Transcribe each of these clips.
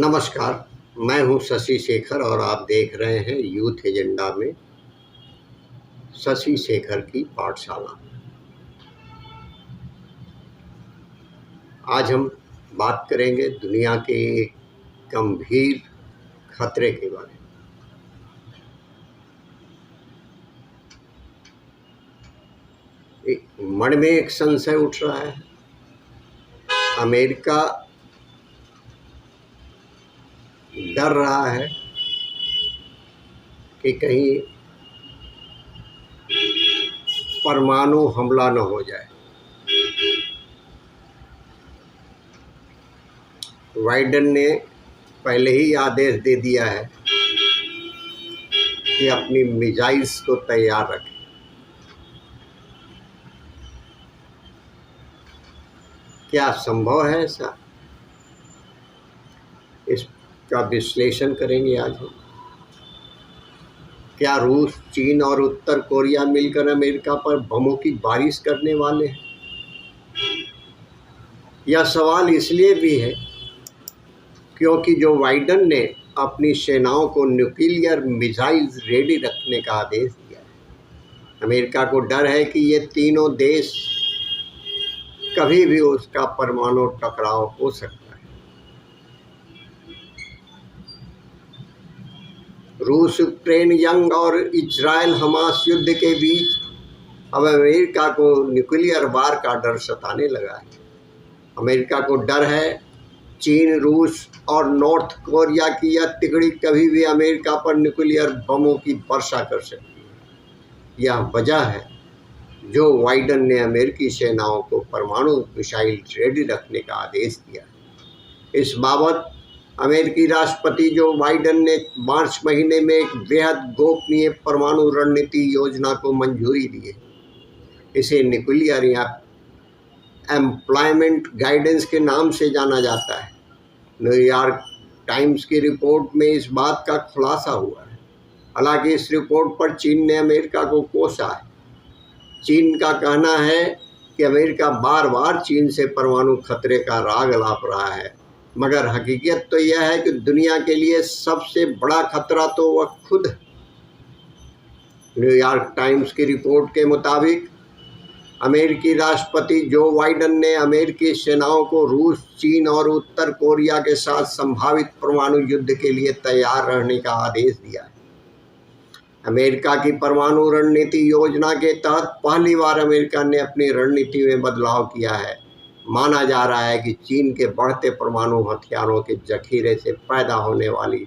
नमस्कार, मैं हूं शशि शेखर और आप देख रहे हैं यूथ एजेंडा में शशि शेखर की पाठशाला। आज हम बात करेंगे दुनिया के एक गंभीर खतरे के बारे में। मन में एक संशय उठ रहा है, अमेरिका डर रहा है कि कहीं परमाणु हमला न हो जाए। बाइडेन ने पहले ही आदेश दे दिया है कि अपनी मिसाइल्स को तैयार रखें। क्या संभव है ऐसा? इसका विश्लेषण करेंगे आज हम। क्या रूस, चीन और उत्तर कोरिया मिलकर अमेरिका पर बमों की बारिश करने वाले हैं? यह सवाल इसलिए भी है क्योंकि जो बाइडेन ने अपनी सेनाओं को न्यूक्लियर मिसाइल्स रेडी रखने का आदेश दिया है। अमेरिका को डर है कि ये तीनों देश कभी भी उसका परमाणु टकराव हो सकता है। रूस यूक्रेन जंग और इजराइल हमास युद्ध के बीच अब अमेरिका को न्यूक्लियर वार का डर सताने लगा है। अमेरिका को डर है चीन, रूस और नॉर्थ कोरिया की यह तिगड़ी कभी भी अमेरिका पर न्यूक्लियर बमों की वर्षा कर सकती है। यह वजह है जो बाइडेन ने अमेरिकी सेनाओं को परमाणु मिसाइल रेडी रखने का आदेश दिया। इस बाबत अमेरिकी राष्ट्रपति जो बाइडेन ने मार्च महीने में एक बेहद गोपनीय परमाणु रणनीति योजना को मंजूरी दी है। इसे न्यूक्लियर या एम्प्लॉयमेंट गाइडेंस के नाम से जाना जाता है। न्यूयॉर्क टाइम्स की रिपोर्ट में इस बात का खुलासा हुआ है। हालांकि इस रिपोर्ट पर चीन ने अमेरिका को कोसा है। चीन का कहना है कि अमेरिका बार बार चीन से परमाणु खतरे का राग अलाप रहा है, मगर हकीकत तो यह है कि दुनिया के लिए सबसे बड़ा खतरा तो वह खुद है। न्यूयॉर्क टाइम्स की रिपोर्ट के मुताबिक अमेरिकी राष्ट्रपति जो बाइडेन ने अमेरिकी सेनाओं को रूस, चीन और उत्तर कोरिया के साथ संभावित परमाणु युद्ध के लिए तैयार रहने का आदेश दिया है। अमेरिका की परमाणु रणनीति योजना के तहत पहली बार अमेरिका ने अपनी रणनीति में बदलाव किया है। माना जा रहा है कि चीन के बढ़ते परमाणु हथियारों के जखीरे से पैदा होने वाली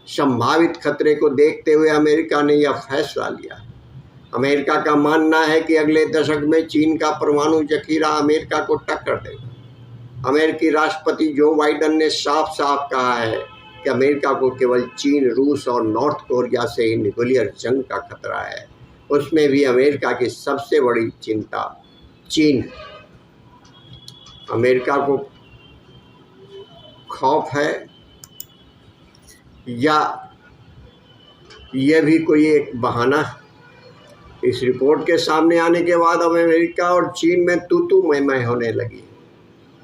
संभावित खतरे को देखते हुए अमेरिका ने यह फैसला लिया है। अमेरिका का मानना है कि अगले दशक में चीन का परमाणु जखीरा अमेरिका को टक्कर देगा। अमेरिकी राष्ट्रपति जो बाइडेन ने साफ साफ कहा है कि अमेरिका को केवल चीन, रूस और नॉर्थ कोरिया से ही न्यूक्लियर जंग का खतरा है। उसमें भी अमेरिका की सबसे बड़ी चिंता चीन है। अमेरिका को खौफ है या यह भी कोई एक बहाना है? इस रिपोर्ट के सामने आने के बाद अब अमेरिका और चीन में तू मैं होने लगी।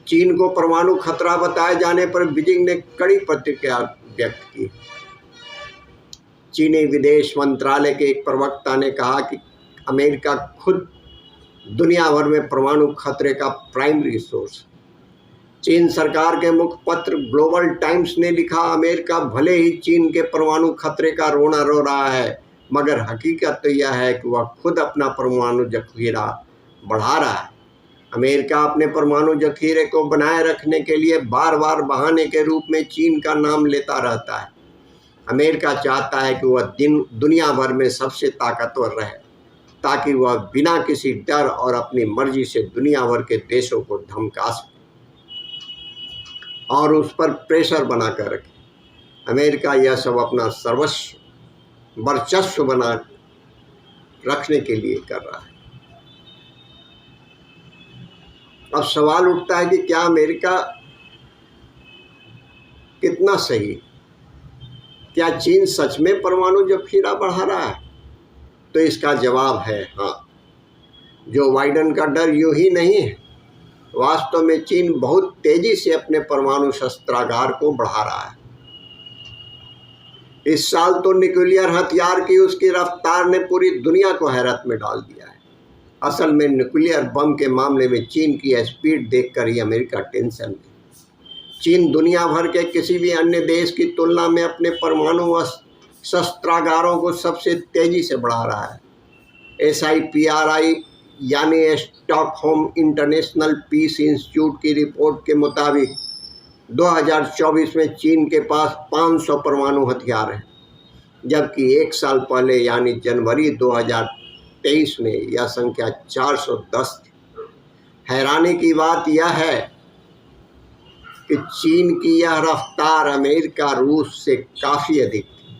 चीन को परमाणु खतरा बताए जाने पर बीजिंग ने कड़ी प्रतिक्रिया व्यक्त की। चीनी विदेश मंत्रालय के एक प्रवक्ता ने कहा कि अमेरिका खुद दुनिया भर में परमाणु खतरे का प्राइमरी सोर्स। चीन सरकार के मुखपत्र ग्लोबल टाइम्स ने लिखा, अमेरिका भले ही चीन के परमाणु खतरे का रोना रो रहा है, मगर हकीकत तो यह है कि वह खुद अपना परमाणु जखीरा बढ़ा रहा है। अमेरिका अपने परमाणु जखीरे को बनाए रखने के लिए बार बार बहाने के रूप में चीन का नाम लेता रहता है। अमेरिका चाहता है कि वह दुनिया भर में सबसे ताकतवर रहे, ताकि वह बिना किसी डर और अपनी मर्जी से दुनिया भर के देशों को धमका सके और उस पर प्रेशर बनाकर रखे। अमेरिका यह सब अपना सर्वस्व वर्चस्व बना रखने के लिए कर रहा है। अब सवाल उठता है कि क्या अमेरिका कितना सही? क्या चीन सच में परमाणु जखीरा बढ़ा रहा है? तो इसका जवाब है हाँ। जो बाइडेन का डर यूं ही नहीं है। वास्तव में चीन बहुत तेजी से अपने परमाणु शस्त्रागार को बढ़ा रहा है। इस साल तो न्यूक्लियर हथियार की उसकी रफ्तार ने पूरी दुनिया को हैरत में डाल दिया है। असल में न्यूक्लियर बम के मामले में चीन की स्पीड देखकर ही अमेरिका टेंशन में। चीन दुनिया भर के किसी भी अन्य देश की तुलना में अपने परमाणु शस्त्रागारों को सबसे तेजी से बढ़ा रहा है। SIPRI यानी स्टॉकहोम इंटरनेशनल पीस इंस्टीट्यूट की रिपोर्ट के मुताबिक 2024 में चीन के पास 500 परमाणु हथियार हैं, जबकि एक साल पहले यानी जनवरी 2023 में यह संख्या 410 थी। हैरानी की बात यह है कि चीन की यह रफ्तार अमेरिका रूस से काफ़ी अधिक थी।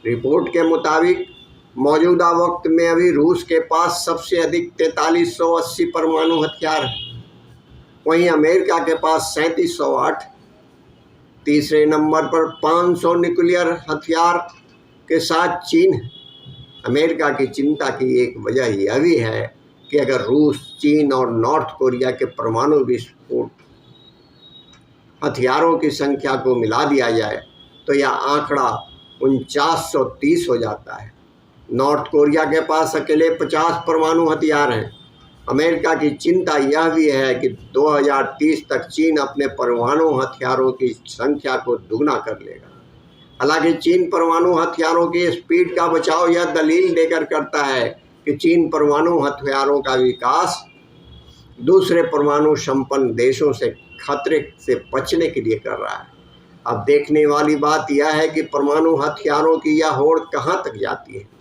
रिपोर्ट के मुताबिक मौजूदा वक्त में अभी रूस के पास सबसे अधिक 4380 परमाणु हथियार हैं, वहीं अमेरिका के पास 3708। तीसरे नंबर पर 500 न्यूक्लियर हथियार के साथ चीन है। अमेरिका की चिंता की एक वजह यह भी है कि अगर रूस, चीन और नॉर्थ कोरिया के परमाणु विस्फोट हथियारों की संख्या को मिला दिया जाए तो यह आंकड़ा 4930 हो जाता है। नॉर्थ कोरिया के पास अकेले 50 परमाणु हथियार हैं। अमेरिका की चिंता यह भी है कि 2030 तक चीन अपने परमाणु हथियारों की संख्या को दुगना कर लेगा। हालांकि चीन परमाणु हथियारों की स्पीड का बचाव यह दलील देकर करता है कि चीन परमाणु हथियारों का विकास दूसरे परमाणु संपन्न देशों से खतरे से बचने के लिए कर रहा है। अब देखने वाली बात यह है कि परमाणु हथियारों की यह होड़ कहां तक जाती है।